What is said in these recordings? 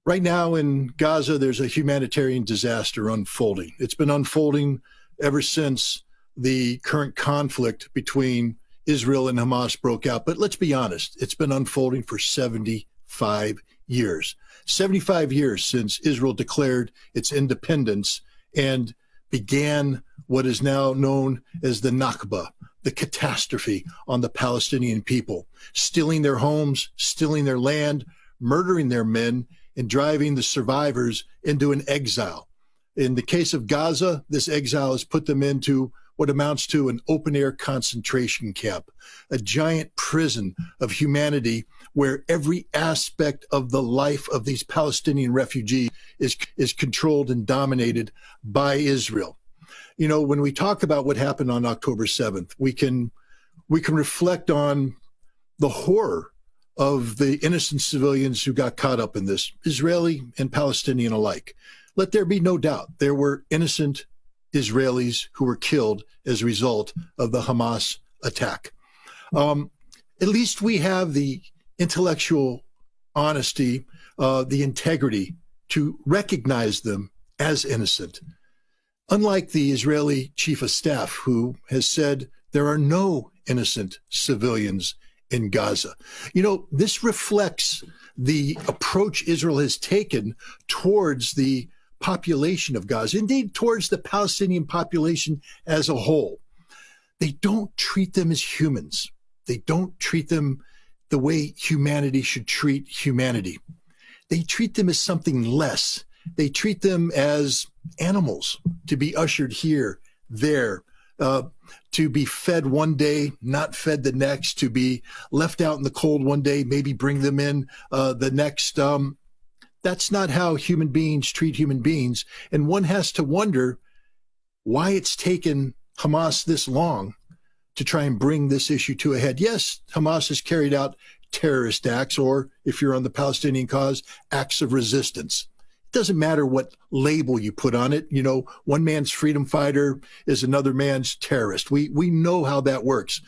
Right now in Gaza, there's a humanitarian disaster unfolding. It's been unfolding ever since the current conflict between Israel and Hamas broke out. But let's be honest, it's been unfolding for 75 years. 75 years since Israel declared its independence and began what is now known as the Nakba, the catastrophe on the Palestinian people, stealing their homes, stealing their land, murdering their men, and driving the survivors into an exile. In the case of Gaza, this exile has put them into what amounts to an open-air concentration camp, a giant prison of humanity where every aspect of the life of these Palestinian refugees is controlled and dominated by Israel. You know, when we talk about what happened on October 7th, we can reflect on the horror of the innocent civilians who got caught up in this, Israeli and Palestinian alike. Let there be no doubt there were innocent Israelis who were killed as a result of the Hamas attack. At least we have the intellectual honesty, the integrity to recognize them as innocent. Unlike the Israeli chief of staff, who has said there are no innocent civilians in Gaza. You know, this reflects the approach Israel has taken towards the population of Gaza, indeed towards the Palestinian population as a whole. They don't treat them as humans. They don't treat them the way humanity should treat humanity. They treat them as something less. They treat them as animals to be ushered here, there, to be fed one day, not fed the next, to be left out in the cold one day, maybe bring them in the next. That's not how human beings treat human beings. And one has to wonder why it's taken Hamas this long to try and bring this issue to a head. Yes, Hamas has carried out terrorist acts, or if you're on the Palestinian cause, acts of resistance. It doesn't matter what label you put on it. You know, one man's freedom fighter is another man's terrorist. We know how that works.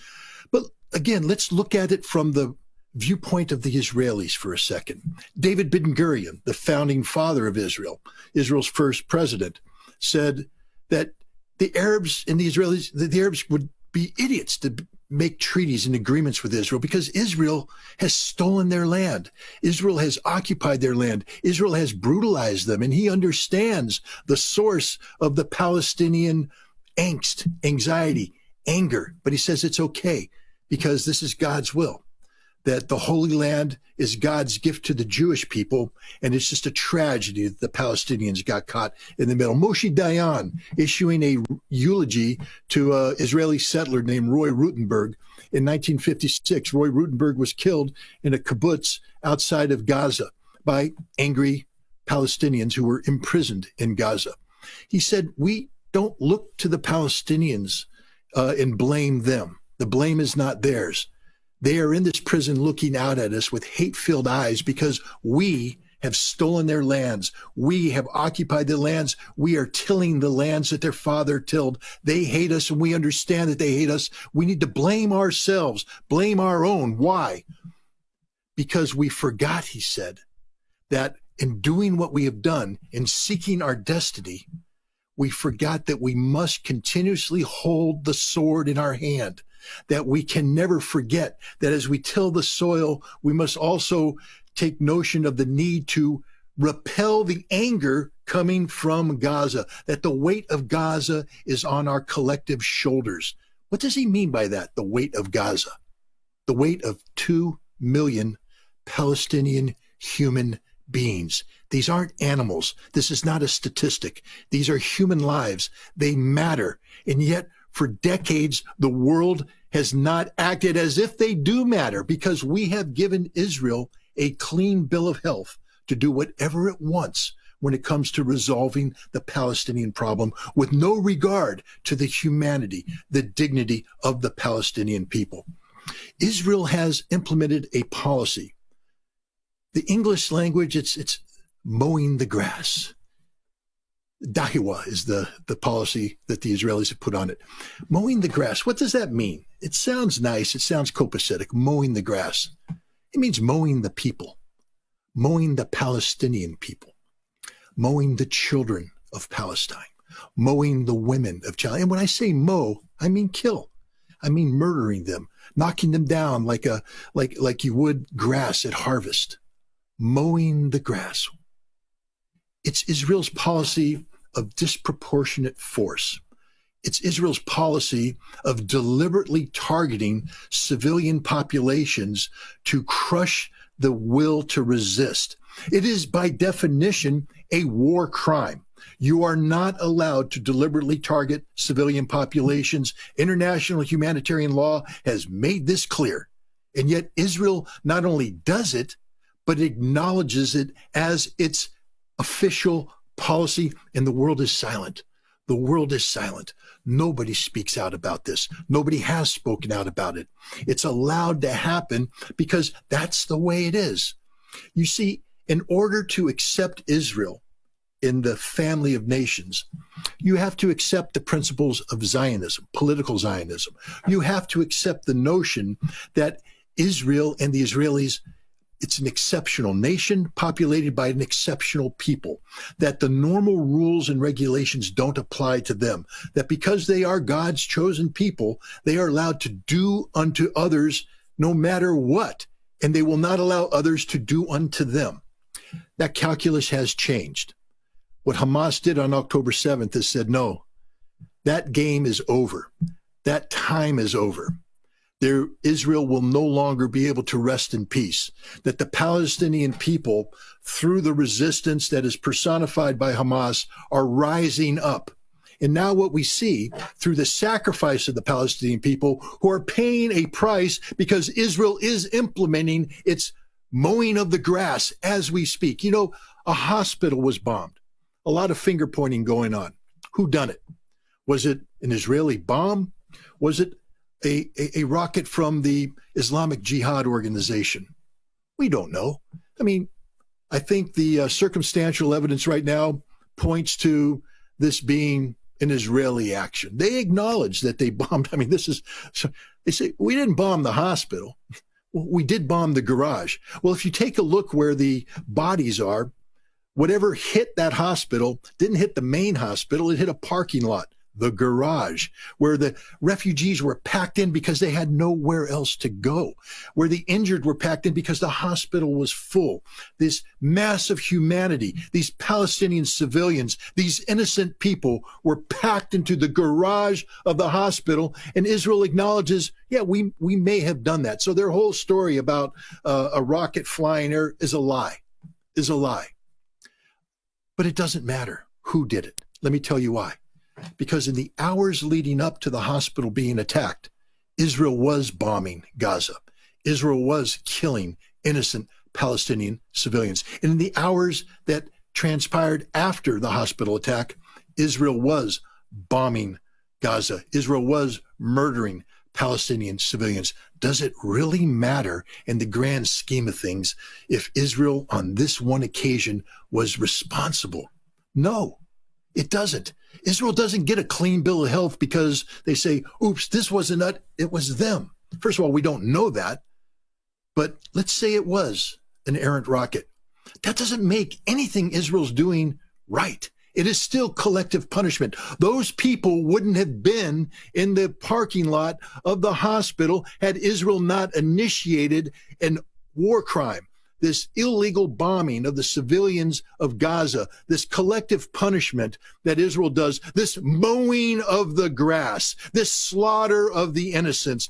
But again, let's look at it from the viewpoint of the Israelis for a second. David Ben-Gurion, the founding father of Israel, Israel's first president, said that the Arabs and the Israelis, the Arabs would be idiots to make treaties and agreements with Israel because Israel has stolen their land. Israel has occupied their land. Israel has brutalized them. And he understands the source of the Palestinian angst, anxiety, anger. But he says it's okay because this is God's will, that the Holy Land is God's gift to the Jewish people, and it's just a tragedy that the Palestinians got caught in the middle. Moshe Dayan issuing a eulogy to an Israeli settler named Roy Rutenberg in 1956. Roy Rutenberg was killed in a kibbutz outside of Gaza by angry Palestinians who were imprisoned in Gaza. He said, we don't look to the Palestinians and blame them. The blame is not theirs. They are in this prison looking out at us with hate-filled eyes because we have stolen their lands. We have occupied their lands. We are tilling the lands that their father tilled. They hate us, and we understand that they hate us. We need to blame ourselves, blame our own. Why? Because we forgot, he said, that in doing what we have done, in seeking our destiny, we forgot that we must continuously hold the sword in our hand, that we can never forget that as we till the soil, we must also take notion of the need to repel the anger coming from Gaza, that the weight of Gaza is on our collective shoulders. What does he mean by that, the weight of Gaza? The weight of 2 million Palestinian human beings. These aren't animals. This is not a statistic. These are human lives. They matter. And yet, for decades, the world has not acted as if they do matter because we have given Israel a clean bill of health to do whatever it wants when it comes to resolving the Palestinian problem with no regard to the humanity, the dignity of the Palestinian people. Israel has implemented a policy. The English language, it's mowing the grass. Dahiwa is the policy that the Israelis have put on it. Mowing the grass, what does that mean? It sounds nice. It sounds copacetic, mowing the grass. It means mowing the people, mowing the Palestinian people, mowing the children of Palestine, mowing the women of China. And when I say mow, I mean kill. I mean murdering them, knocking them down like you would grass at harvest, mowing the grass. It's Israel's policy of disproportionate force. It's Israel's policy of deliberately targeting civilian populations to crush the will to resist. It is by definition a war crime. You are not allowed to deliberately target civilian populations. International humanitarian law has made this clear. And yet Israel not only does it, but acknowledges it as its official policy, and the world is silent. The world is silent. Nobody speaks out about this. Nobody has spoken out about it. It's allowed to happen because that's the way it is. You see, in order to accept Israel in the family of nations, you have to accept the principles of Zionism, political Zionism. You have to accept the notion that Israel and the Israelis, it's an exceptional nation populated by an exceptional people, that the normal rules and regulations don't apply to them, that because they are God's chosen people, they are allowed to do unto others no matter what, and they will not allow others to do unto them. That calculus has changed. What Hamas did on October 7th is said, no, that game is over. That time is over. Israel will no longer be able to rest in peace, that the Palestinian people, through the resistance that is personified by Hamas, are rising up. And now what we see through the sacrifice of the Palestinian people, who are paying a price because Israel is implementing its mowing of the grass as we speak. You know, a hospital was bombed. A lot of finger pointing going on. Who done it? Was it an Israeli bomb? Was it a rocket from the Islamic Jihad organization? We don't know. I mean, I think the circumstantial evidence right now points to this being an Israeli action. They acknowledge that they bombed. I mean, they say, we didn't bomb the hospital. We did bomb the garage. Well, if you take a look where the bodies are, whatever hit that hospital didn't hit the main hospital. It hit a parking lot, the garage, where the refugees were packed in because they had nowhere else to go, where the injured were packed in because the hospital was full. This massive humanity, these Palestinian civilians, these innocent people were packed into the garage of the hospital, and Israel acknowledges, yeah, we may have done that. So their whole story about a rocket flying there is a lie, But it doesn't matter who did it. Let me tell you why. Because in the hours leading up to the hospital being attacked, Israel was bombing Gaza. Israel was killing innocent Palestinian civilians. And in the hours that transpired after the hospital attack, Israel was bombing Gaza. Israel was murdering Palestinian civilians. Does it really matter in the grand scheme of things if Israel on this one occasion was responsible? No, it doesn't. Israel doesn't get a clean bill of health because they say, oops, this wasn't us, it was them. First of all, we don't know that, but let's say it was an errant rocket. That doesn't make anything Israel's doing right. It is still collective punishment. Those people wouldn't have been in the parking lot of the hospital had Israel not initiated an war crime, this illegal bombing of the civilians of Gaza, this collective punishment that Israel does, this mowing of the grass, this slaughter of the innocents.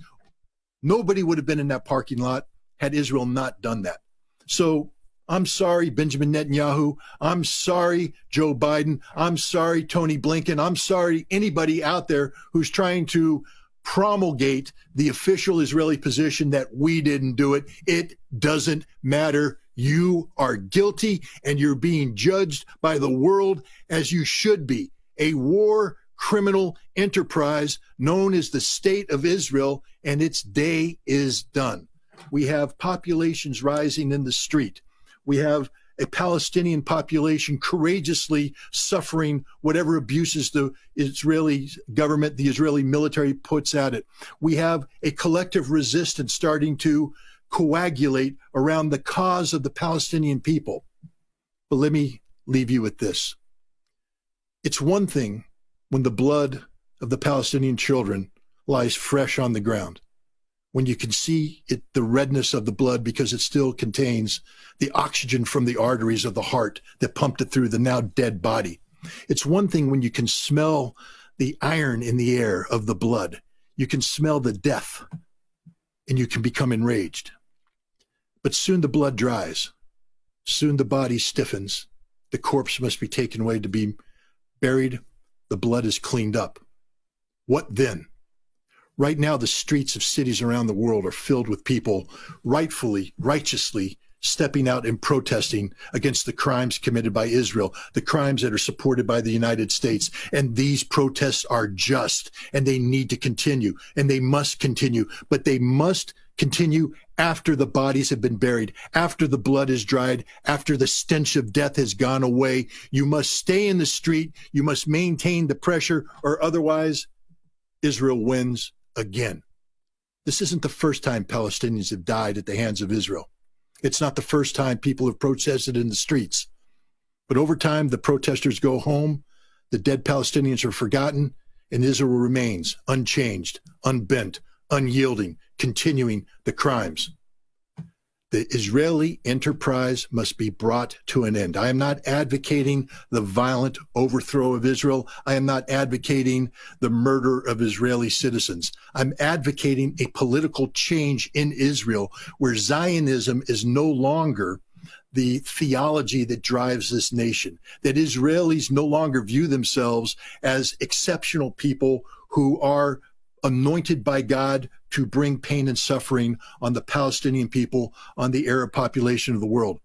Nobody would have been in that parking lot had Israel not done that. So I'm sorry, Benjamin Netanyahu. I'm sorry, Joe Biden. I'm sorry, Tony Blinken. I'm sorry, anybody out there who's trying to promulgate the official Israeli position that we didn't do it. It doesn't matter. You are guilty and you're being judged by the world as you should be. A war criminal enterprise known as the State of Israel, and its day is done. We have populations rising in the street. We have a Palestinian population courageously suffering whatever abuses the Israeli government, the Israeli military puts at it. We have a collective resistance starting to coagulate around the cause of the Palestinian people. But let me leave you with this. It's one thing when the blood of the Palestinian children lies fresh on the ground, when you can see it, the redness of the blood, because it still contains the oxygen from the arteries of the heart that pumped it through the now dead body. It's one thing when you can smell the iron in the air of the blood. You can smell the death and you can become enraged. But soon the blood dries. Soon the body stiffens. The corpse must be taken away to be buried. The blood is cleaned up. What then? Right now, the streets of cities around the world are filled with people rightfully, righteously stepping out and protesting against the crimes committed by Israel, the crimes that are supported by the United States. And these protests are just, and they need to continue, and they must continue, but they must continue after the bodies have been buried, after the blood is dried, after the stench of death has gone away. You must stay in the street. You must maintain the pressure, or otherwise Israel wins again. This isn't the first time Palestinians have died at the hands of Israel. It's not the first time people have protested in the streets. But over time, the protesters go home, the dead Palestinians are forgotten, and Israel remains unchanged, unbent, unyielding, continuing the crimes. The Israeli enterprise must be brought to an end. I am not advocating the violent overthrow of Israel. I am not advocating the murder of Israeli citizens. I'm advocating a political change in Israel where Zionism is no longer the theology that drives this nation, that Israelis no longer view themselves as exceptional people who are anointed by God to bring pain and suffering on the Palestinian people, on the Arab population of the world.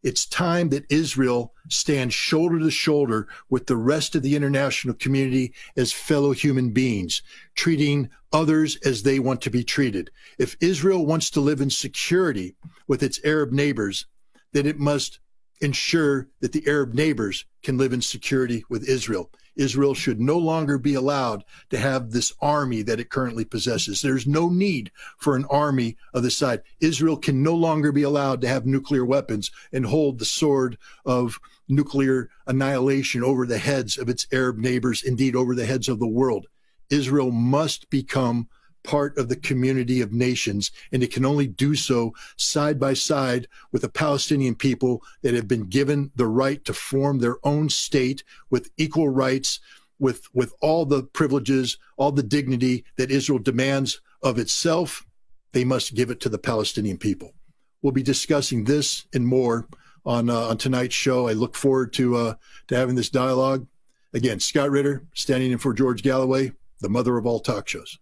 It's time that Israel stands shoulder to shoulder with the rest of the international community as fellow human beings, treating others as they want to be treated. If Israel wants to live in security with its Arab neighbors, then it must ensure that the Arab neighbors can live in security with Israel. Israel should no longer be allowed to have this army that it currently possesses. There's no need for an army of this side. Israel can no longer be allowed to have nuclear weapons and hold the sword of nuclear annihilation over the heads of its Arab neighbors, indeed over the heads of the world. Israel must become part of the community of nations, and it can only do so side by side with the Palestinian people that have been given the right to form their own state with equal rights, with all the privileges, all the dignity that Israel demands of itself. They must give it to the Palestinian people. We'll be discussing this and more on tonight's show. I look forward to having this dialogue. Again, Scott Ritter, standing in for George Galloway, the mother of all talk shows.